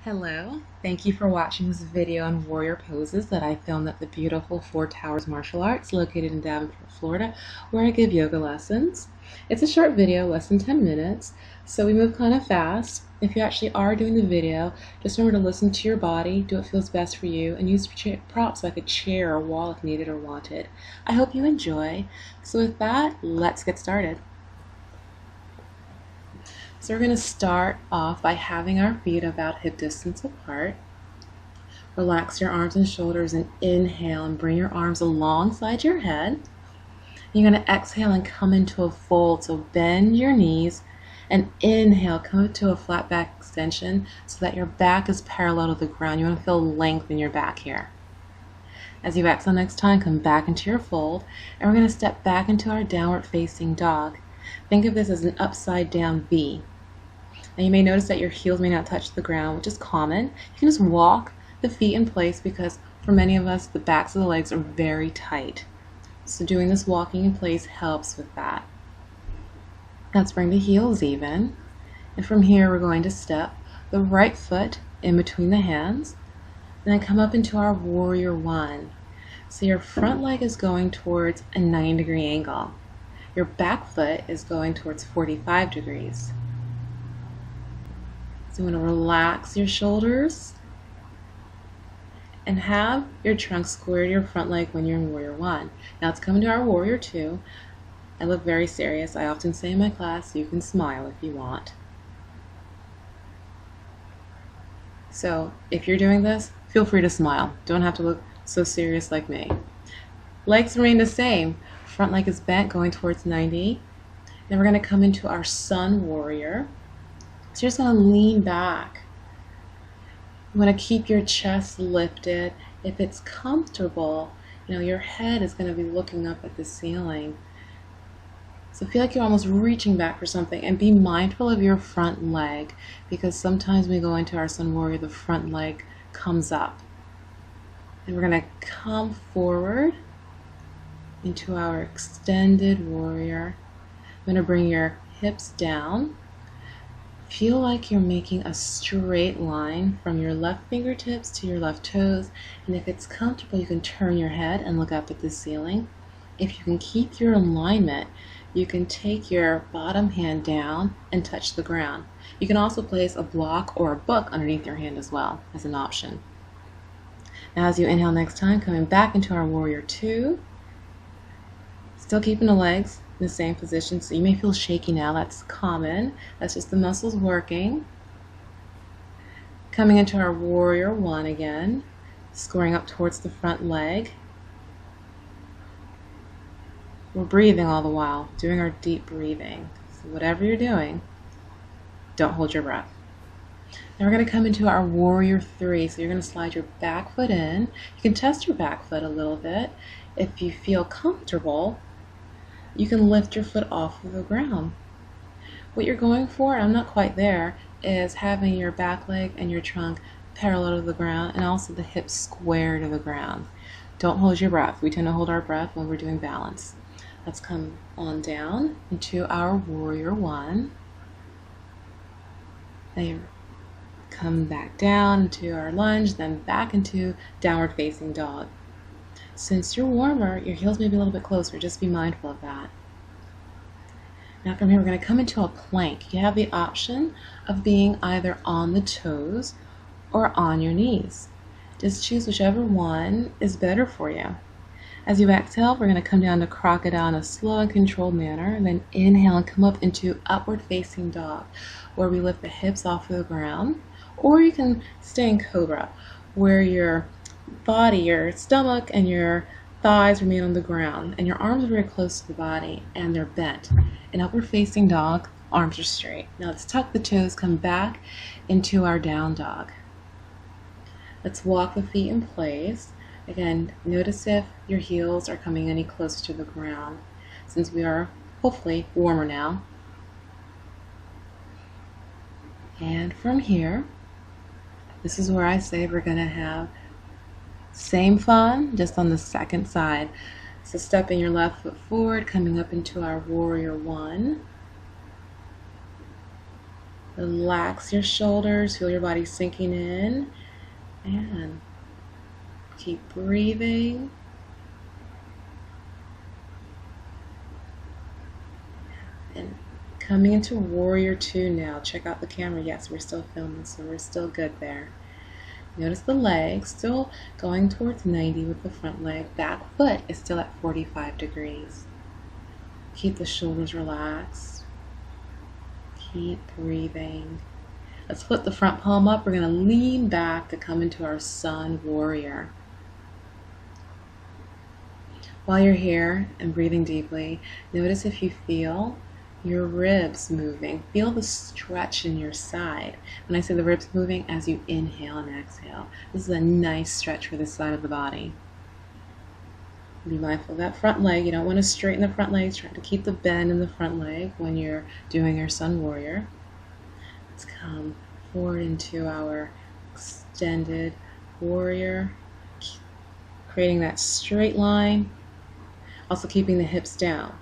Hello, thank you for watching this video on warrior poses that I filmed at the beautiful Four Towers Martial Arts located in Davenport, Florida, where I give yoga lessons. It's a short video, less than 10 minutes, so we move kind of fast. If you actually are doing the video, just remember to listen to your body, do what feels best for you, and use props like a chair or wall if needed or wanted. I hope you enjoy. So with that, let's get started. So we're going to start off by having our feet about hip distance apart. Relax your arms and shoulders and inhale and bring your arms alongside your head. You're going to exhale and come into a fold, so bend your knees and inhale, come into a flat back extension so that your back is parallel to the ground. You want to feel length in your back here. As you exhale next time, come back into your fold, and we're going to step back into our downward facing dog. Think of this as an upside down V. Now you may notice that your heels may not touch the ground, which is common. You can just walk the feet in place because for many of us, the backs of the legs are very tight. So doing this walking in place helps with that. Let's bring the heels even. And from here, we're going to step the right foot in between the hands, and then come up into our warrior one. So your front leg is going towards a 90-degree angle. Your back foot is going towards 45 degrees. So you want to relax your shoulders and have your trunk square to your front leg when you're in warrior one. Now let's come into our warrior two. I look very serious. I often say in my class, you can smile if you want. So if you're doing this, feel free to smile. Don't have to look so serious like me. Legs remain the same. Front leg is bent, going towards 90. Then we're going to come into our sun warrior. So you're just going to lean back. You want to keep your chest lifted. If it's comfortable, your head is going to be looking up at the ceiling. So feel like you're almost reaching back for something, and be mindful of your front leg, because sometimes when we go into our sun warrior, the front leg comes up. And we're going to come forward into our extended warrior. I'm going to bring your hips down. Feel like you're making a straight line from your left fingertips to your left toes, and if it's comfortable, you can turn your head and look up at the ceiling. If you can keep your alignment, you can take your bottom hand down and touch the ground. You can also place a block or a book underneath your hand as well as an option. Now as you inhale next time, coming back into our warrior two, still keeping the legs in the same position, so you may feel shaky now. That's common. That's just the muscles working. Coming into our warrior one again, squaring up towards the front leg. We're breathing all the while, doing our deep breathing. So whatever you're doing, don't hold your breath. Now we're going to come into our warrior three. So you're going to slide your back foot in. You can test your back foot a little bit. If you feel comfortable, you can lift your foot off of the ground. What you're going for, I'm not quite there, is having your back leg and your trunk parallel to the ground, and also the hips square to the ground. Don't hold your breath. We tend to hold our breath when we're doing balance. Let's come on down into our warrior one. Then come back down into our lunge, then back into downward facing dog. Since you're warmer, your heels may be a little bit closer. Just be mindful of that. Now from here, we're going to come into a plank. You have the option of being either on the toes or on your knees. Just choose whichever one is better for you. As you exhale, we're going to come down to crocodile in a slow and controlled manner, and then inhale and come up into upward facing dog, where we lift the hips off of the ground. Or you can stay in cobra, where your body, your stomach, and your thighs remain on the ground, and your arms are very close to the body, and they're bent. In upward facing dog, arms are straight. Now let's tuck the toes, come back into our down dog. Let's walk the feet in place. Again, notice if your heels are coming any closer to the ground, since we are hopefully warmer now. And from here, this is where I say we're going to have same fun, just on the second side. So stepping your left foot forward, coming up into our warrior one. Relax your shoulders, feel your body sinking in, and keep breathing. And coming into Warrior Two now. Check out the camera. Yes, we're still filming, so we're still good there. Notice the legs still going towards 90 with the front leg. Back foot is still at 45 degrees. Keep the shoulders relaxed. Keep breathing. Let's flip the front palm up. We're going to lean back to come into our Sun Warrior. While you're here and breathing deeply, notice if you feel your ribs moving. Feel the stretch in your side. When I say the ribs moving, as you inhale and exhale. This is a nice stretch for this side of the body. Be mindful of that front leg. You don't want to straighten the front legs. Try to keep the bend in the front leg when you're doing your Sun Warrior. Let's come forward into our extended Warrior. Creating that straight line. Also keeping the hips down.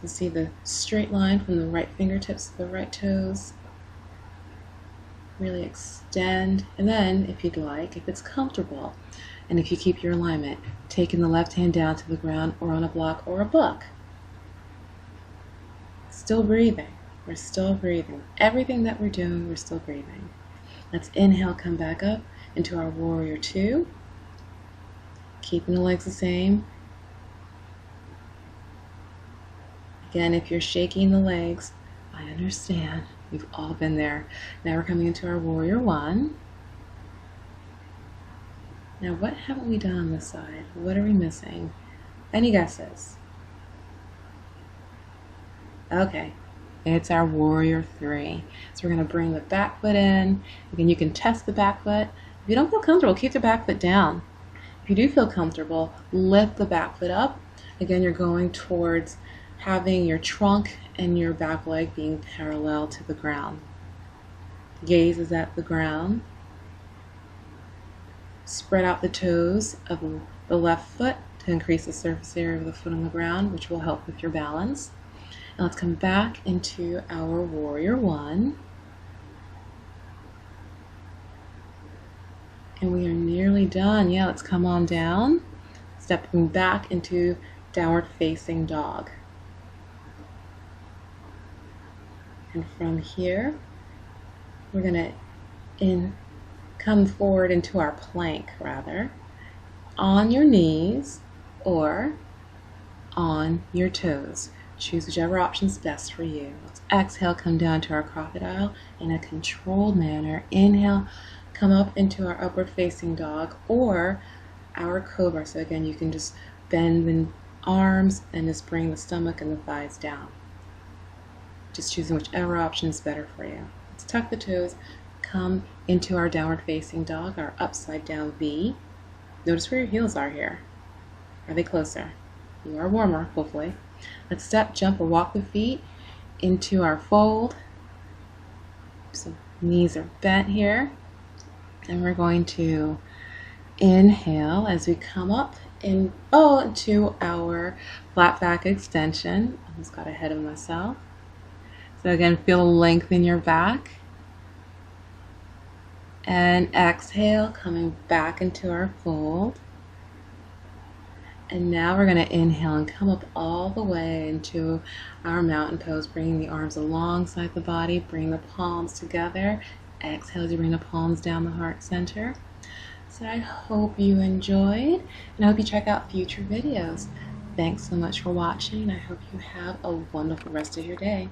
So see the straight line from the right fingertips to the right toes. Really extend. And then, if you'd like, if it's comfortable, and if you keep your alignment, taking the left hand down to the ground or on a block or a book. Still breathing. We're still breathing. Everything that we're doing, we're still breathing. Let's inhale, come back up into our Warrior Two. Keeping the legs the same. Again, if you're shaking the legs, I understand. We've all been there. Now we're coming into our Warrior One. Now, what haven't we done on this side? What are we missing? Any guesses? Okay, it's our Warrior Three. So we're going to bring the back foot in. Again, you can test the back foot. If you don't feel comfortable, keep the back foot down. If you do feel comfortable, lift the back foot up. Again, you're going towards having your trunk and your back leg being parallel to the ground. Gaze is at the ground. Spread out the toes of the left foot to increase the surface area of the foot on the ground, which will help with your balance. And let's come back into our Warrior One. And we are nearly done. Yeah, let's come on down. Stepping back into Downward Facing Dog. And from here, we're going to come forward into our plank, rather, on your knees or on your toes. Choose whichever option is best for you. Let's exhale, come down to our crocodile in a controlled manner. Inhale, come up into our Upward Facing Dog or our Cobra. So again, you can just bend the arms and just bring the stomach and the thighs down. Just choosing whichever option is better for you. Let's tuck the toes, come into our Downward Facing Dog, our upside down V. Notice where your heels are here. Are they closer? You are warmer, hopefully. Let's step, jump, or walk the feet into our fold. So knees are bent here. And we're going to inhale as we come up into our flat back extension. Almost got ahead of myself. So again, feel length in your back. And exhale, coming back into our fold. And now we're going to inhale and come up all the way into our mountain pose, bringing the arms alongside the body, bring the palms together. Exhale as you bring the palms down the heart center. So I hope you enjoyed, and I hope you check out future videos. Thanks so much for watching, and I hope you have a wonderful rest of your day.